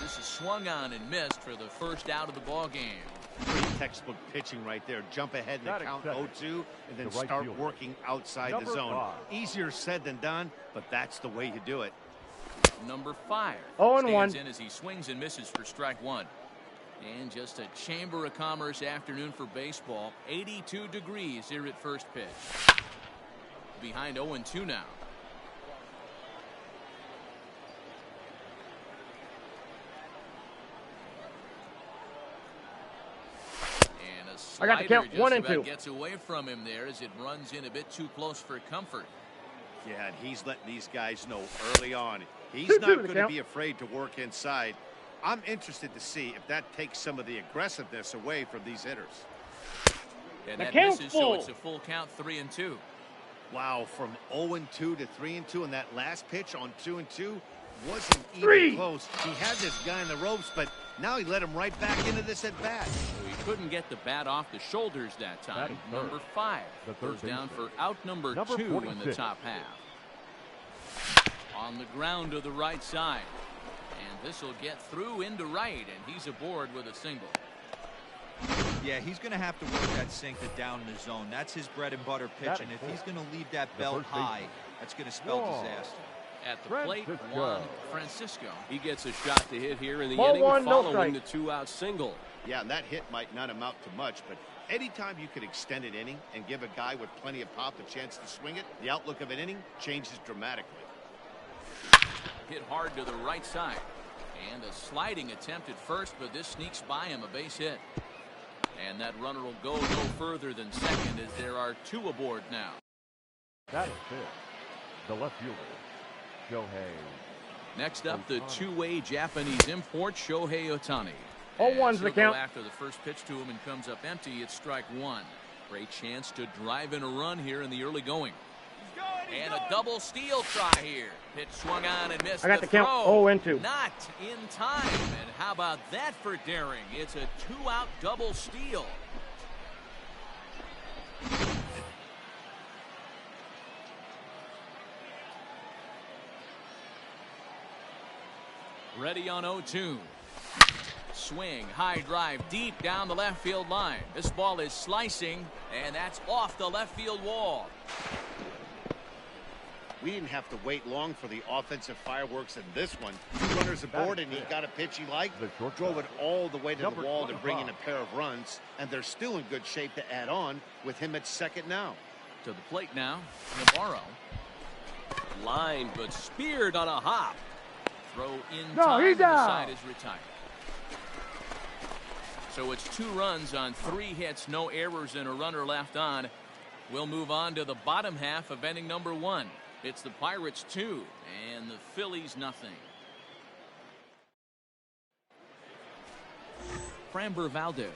This is swung on and missed for the first out of the ball game. Pretty textbook pitching right there. Jump ahead in the count 0-2 and then start working outside the zone. Easier said than done, but that's the way you do it. Number 5 0-1 stands in as he swings and misses for strike 1. And just a Chamber of Commerce afternoon for baseball. 82 degrees here at first pitch. Behind 0-2 now. And a slider I got the count. just 1-2. about gets away from him there as it runs in a bit too close for comfort. Yeah, and he's letting these guys know early on. He's not going to be afraid to work inside. I'm interested to see if that takes some of the aggressiveness away from these hitters. And that misses, so it's a full count, 3-2. Wow, from 0-2 to 3-2, and that last pitch on 2-2 wasn't even close. He had this guy in the ropes, but now he let him right back into this at bat. So he couldn't get the bat off the shoulders that time. Number 5 goes down for out number 2 in the top half. On the ground to the right side. And this will get through into right, and he's aboard with a single. Yeah, he's going to have to work that sinker down in the zone. That's his bread and butter pitch, and if he's going to leave that belt high, that's going to spell disaster. At the plate, Juan Francisco. He gets a shot to hit here in the inning following the 2-out single. Yeah, and that hit might not amount to much, but anytime you could extend an inning and give a guy with plenty of pop the chance to swing it, the outlook of an inning changes dramatically. Hit hard to the right side. And a sliding attempt at first, but this sneaks by him, a base hit. And that runner will go no further than second as there are 2 aboard now. That is it. The left fielder, Shohei. Next up, the two-way Japanese import, Shohei Ohtani. 0-1's the count. After the first pitch to him and comes up empty, it's strike 1. Great chance to drive in a run here in the early going. And a double steal try here. Pitch swung on and missed. I got the count. 0-2. Not in time. And how about that for daring? It's a 2-out double steal. Ready on 0-2. Swing, high drive, deep down the left field line. This ball is slicing, and that's off the left field wall. We didn't have to wait long for the offensive fireworks in this one. 2 runners aboard, and he got a pitch he liked, drove it all the way to the wall to bring in a pair of runs, and they're still in good shape to add on with him at second now. To the plate now, Navarro. Lined but speared on a hop. Throw in time, and the side is retired. So it's 2 runs on 3 hits, no errors, and a runner left on. We'll move on to the bottom half of inning number 1. It's the Pirates 2 and the Phillies nothing. Framber Valdez,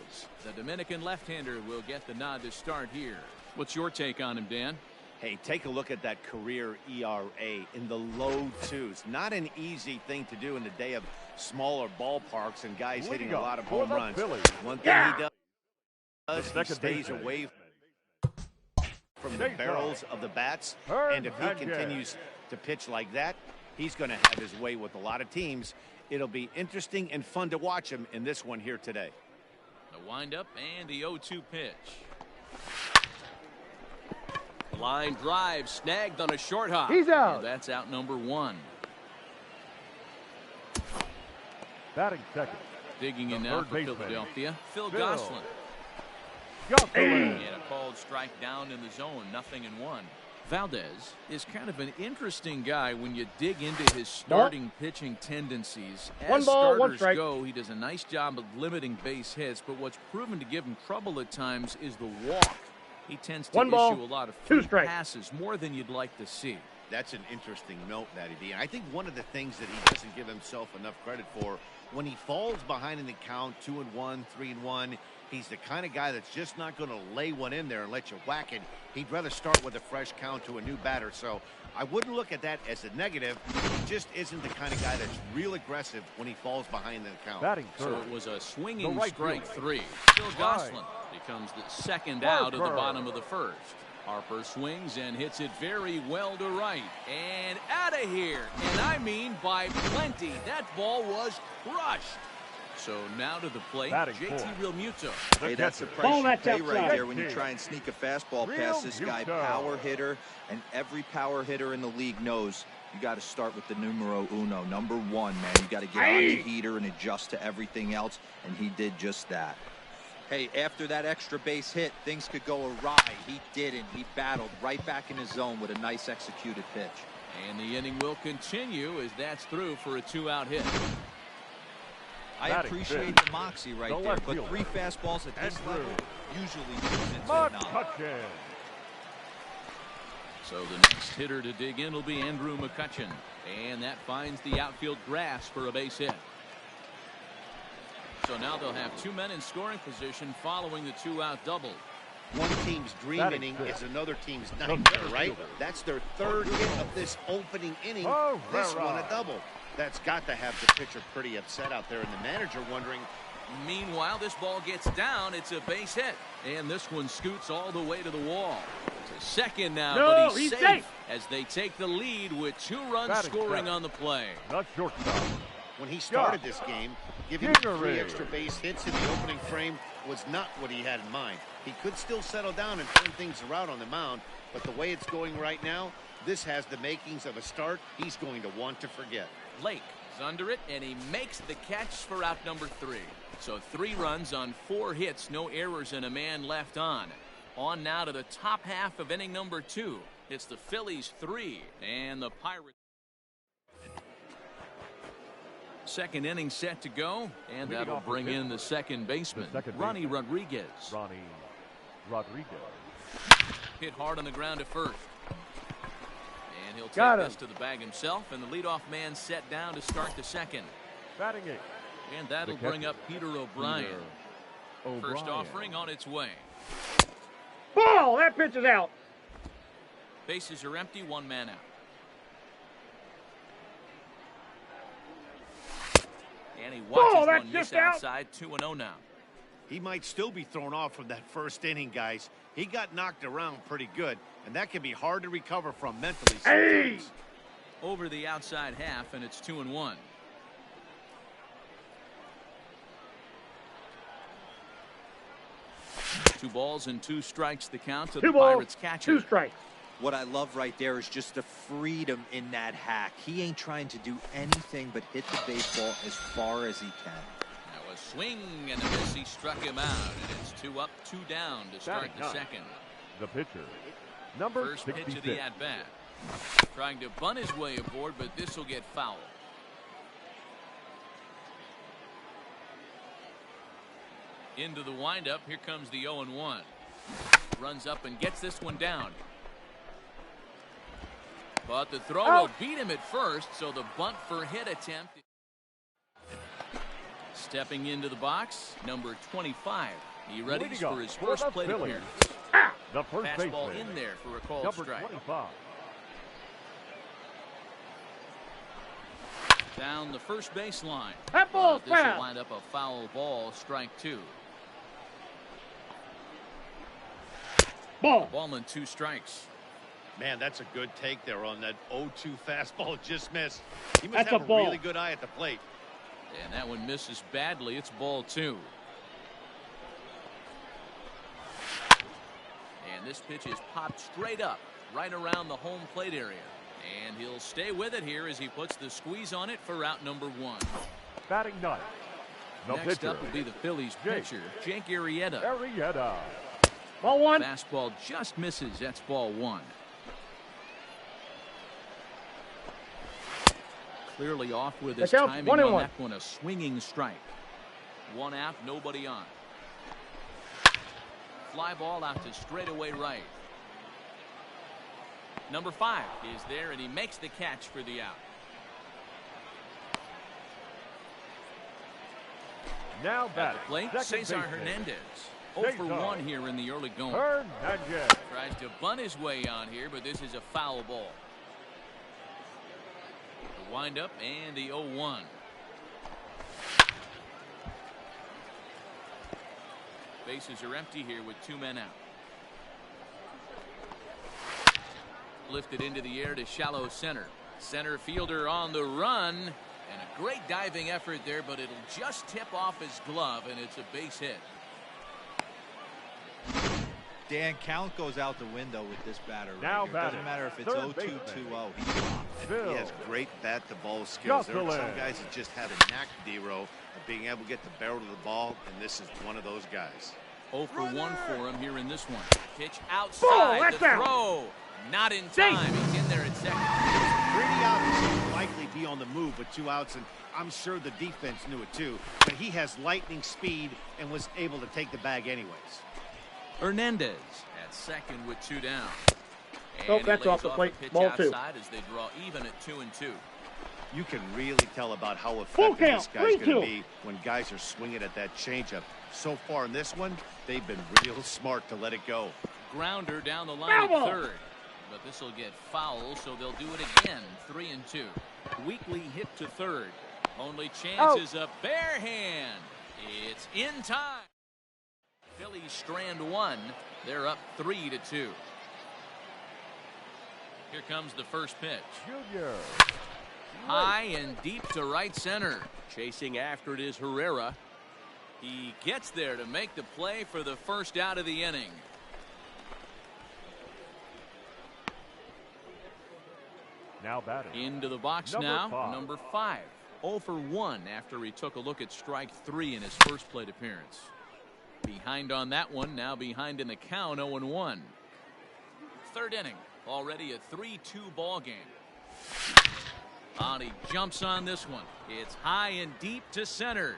the Dominican left-hander, will get the nod to start here. What's your take on him, Dan? Hey, take a look at that career ERA in the low 2s. Not an easy thing to do in the day of smaller ballparks and guys hitting a lot of home runs. One thing he does, he stays away from the barrels of the bats, and if he continues to pitch like that, he's going to have his way with a lot of teams. It'll be interesting and fun to watch him in this one here today. The windup and the 0-2 pitch. Line drive snagged on a short hop. He's out. And that's out number 1. Batting second. Digging in now for Philadelphia, Phil Gosselin. And a called strike down in the zone, 0-1. Valdez is kind of an interesting guy when you dig into his starting pitching tendencies. As starters go, he does a nice job of limiting base hits, but what's proven to give him trouble at times is the walk. He tends to issue a lot of free passes, more than you'd like to see. That's an interesting note, Matty D. And I think one of the things that he doesn't give himself enough credit for, when he falls behind in the count, 2-1, 3-1, he's the kind of guy that's just not going to lay one in there and let you whack it. He'd rather start with a fresh count to a new batter. So I wouldn't look at that as a negative. He just isn't the kind of guy that's real aggressive when he falls behind in the count. So it was a swinging strike 3. Phil Gosselin becomes the second out of the bottom of the first. Harper swings and hits it very well to right. And out of here. And I mean by plenty. That ball was crushed. So now to the plate, JT Realmuto. Hey, that's the price you pay right there when you try and sneak a fastball past this guy. Power hitter, and every power hitter in the league knows you got to start with the numero uno, number one, man. You got to get on the heater and adjust to everything else, and he did just that. Hey, after that extra base hit, things could go awry. He didn't. He battled right back in his zone with a nice executed pitch. And the inning will continue as that's through for a 2-out hit. I appreciate the moxie right there, but 3 fastballs at this level usually turns into a knock. So the next hitter to dig in will be Andrew McCutchen. And that finds the outfield grass for a base hit. So now they'll have 2 men in scoring position following the 2-out double. One team's dream inning is another team's nightmare, right? That's their 3rd hit of this opening inning. This one a double. That's got to have the pitcher pretty upset out there, and the manager wondering. Meanwhile, this ball gets down. It's a base hit. And this one scoots all the way to the wall. To second now, but he's safe as they take the lead with 2 runs scoring on the play. Not shortstop. When he started this game, giving 3 extra base hits in the opening frame was not what he had in mind. He could still settle down and turn things around on the mound, but the way it's going right now, this has the makings of a start he's going to want to forget. Lake is under it, and he makes the catch for out number 3. So 3 runs on 4 hits, no errors, and a man left on. On now to the top half of inning number 2. It's the Phillies 3 and the Pirates. Second inning set to go, and that'll bring in the second baseman, Ronnie Rodriguez. Hit hard on the ground at first. And he'll take this to the bag himself, and the leadoff man set down to start the second. Batting 8. And that'll bring up Peter O'Brien. First offering on its way. Ball! That pitch is out. Bases are empty, 1 man out. And he watches one miss outside, 2-0 now. He might still be thrown off from that first inning, guys. He got knocked around pretty good, and that can be hard to recover from mentally sometimes. Over the outside half, and it's 2-1. Two balls and 2 strikes the count to the Pirates catcher. 2 strikes. What I love right there is just the freedom in that hack. He ain't trying to do anything but hit the baseball as far as he can. Now a swing and a miss. He struck him out, and it's 2 up, 2 down to start the second. The pitcher, number First 66. pitch of the at-bat. Trying to bunt his way aboard, but this will get foul. Into the windup. Here comes the 0-1. Runs up and gets this one down. But the throw will beat him at first, so the bunt for hit attempt. Stepping into the box, number 25. He readies for his first plate appearance. The first fastball baseman. in there for a called Number strike. 25. Down the first baseline. That ball's this will foul. wind up a foul ball, strike 2. Ball. Ball and 2 strikes. Man, that's a good take there on that 0-2 fastball just missed. He must That's have a a ball. really good eye at the plate. And that one misses badly. It's ball 2. And this pitch is popped straight up, right around the home plate area. And he'll stay with it here as he puts the squeeze on it for out number 1. Batting 9. The Next pitcher, up will be the Phillies pitcher, Jake Arrieta. Ball 1. Fastball just misses. That's ball 1. Clearly off with his timing on that one. A swinging strike. 1 out, nobody on. Fly ball out to straightaway right. Number 5 is there, and he makes the catch for the out. Now At batting, the plate, Cesar Hernandez. 0 for 1 here in the early going. Tries to bunt his way on here, but this is a foul ball. The windup and the 0-1. Bases are empty here with 2 men out. Lifted into the air to shallow center. Center fielder on the run. And a great diving effort there, but it'll just tip off his glove, and it's a base hit. Dan, count goes out the window with this batter. Now right here. Doesn't matter if it's 0-2, 2-0. He has great bat-to-ball skills. There are some guys that just have a knack, D-Row, of being able to get the barrel of the ball, and this is one of those guys. 0 for 1 for him here in this one. Pitch outside, the throw. Not in time. He's in there at second. Pretty obvious he'd likely be on the move with 2 outs, and I'm sure the defense knew it too. But he has lightning speed and was able to take the bag anyways. Hernandez at second with 2 down. And that's off the plate. Ball 2. As they draw even at 2-2. You can really tell about how effective this guy's going to be when guys are swinging at that changeup. So far in this one, they've been real smart to let it go. Grounder down the line at third. But this will get foul, so they'll do it again. 3-2. Weekly hit to third. Only chance is a bare hand. It's in time. Phillies strand 1. They're up 3-2. Here comes the first pitch. Junior. High and deep to right center. Chasing after it is Herrera. He gets there to make the play for the first out of the inning. Now batting. Into the box number 5. 0 for 1 after he took a look at strike 3 in his first plate appearance. Behind on that one, now behind in the count, 0-1. Third inning, already a 3-2 ball game. He jumps on this one. It's high and deep to center.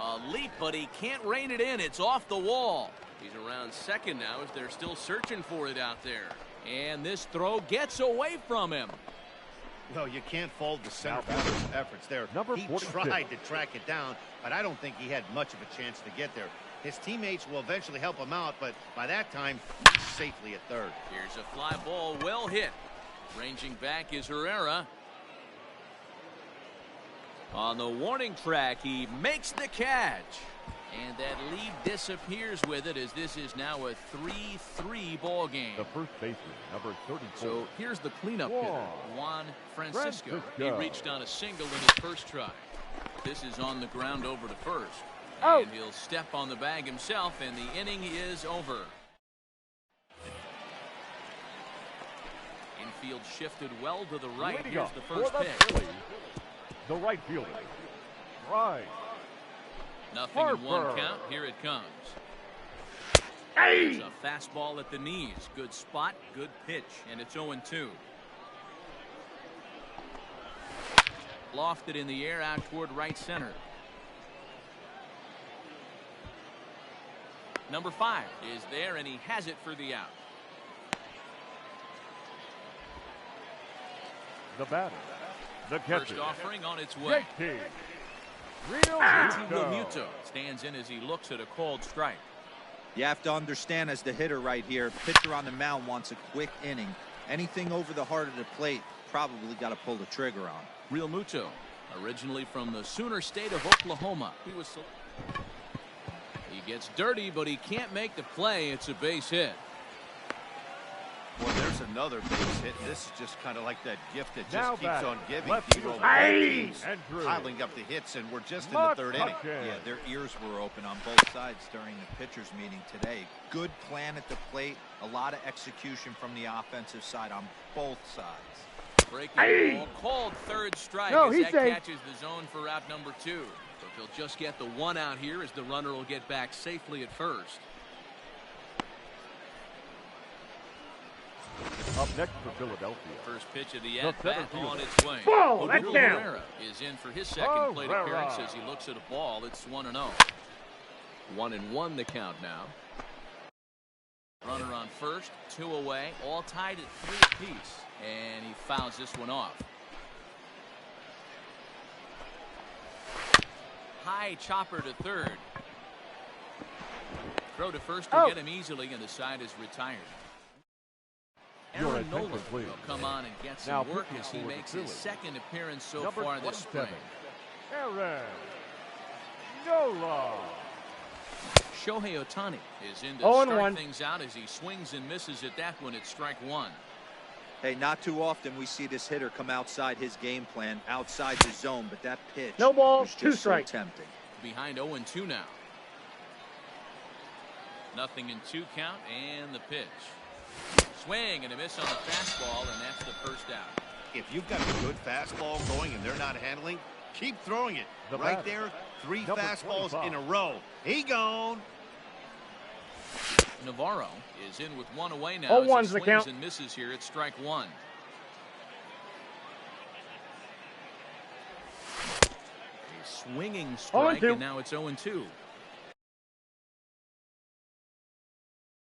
A leap, but he can't rein it in. It's off the wall. He's around second now as they're still searching for it out there. And this throw gets away from him. Well, you can't fault the center fielder's efforts there. He tried to track it down, but I don't think he had much of a chance to get there. His teammates will eventually help him out, but by that time, he's safely at third. Here's a fly ball, well hit. Ranging back is Herrera. On the warning track, he makes the catch. And that lead disappears with it as this is now a 3-3 ball game. The first baseman, number 34. So here's the cleanup hitter, Juan Francisco. He reached on a single in his first try. This is on the ground over to first. And he'll step on the bag himself, and the inning is over. Infield shifted well to the right. Here's the first pitch. The right fielder. Right. Nothing in 1 count. Here it comes. Hey! It's a fastball at the knees. Good spot, good pitch, and it's 0-2. Lofted in the air out toward right center. Number 5 is there, and he has it for the out. The batter. The catcher. First offering on its way. Realmuto stands in as he looks at a called strike. You have to understand, as the hitter right here, pitcher on the mound wants a quick inning. Anything over the heart of the plate, probably got to pull the trigger on. Realmuto, originally from the Sooner State of Oklahoma. He gets dirty, but he can't make the play. It's a base hit. Well, there's another base hit. This is just kind of like that gift that Now just keeps on giving. Piling up the hits, and we're just in the third inning. Yeah, their ears were open on both sides during the pitchers meeting today. Good plan at the plate, a lot of execution from the offensive side on both sides. Breaking ball, called third strike as that catches the zone for out number 2. But they'll just get the 1 out here as the runner will get back safely at first. Up next for Philadelphia. First pitch of the at-bat on its way. Ball, that's down. Herrera is in for his second plate appearance as he looks at a ball. It's 1-0. 1-1 the count now. Runner on first, 2 away, all tied at 3 apiece. And he fouls this one off. High chopper to third. Throw to first to get him easily, and the side is retired. Aaron Nola will come on and get some work as he makes his second appearance so far this spring. Aaron Nola. Shohei Ohtani is in to start things out as he swings and misses at that one at strike 1. Hey, not too often we see this hitter come outside his game plan, outside the zone, but that pitch No ball, was 2 just so strikes. tempting. Behind 0-2 now. 0-2 count and the pitch. Swing and a miss on the fastball, and that's the first out. If you've got a good fastball going and they're not handling, keep throwing it. The right batter, there, 3 number fastballs 25. in a row. He gone. Navarro is in with 1 away now. 0-1's as the he swings count. and misses here at strike 1. A swinging strike, 0-2. and now it's 0-2.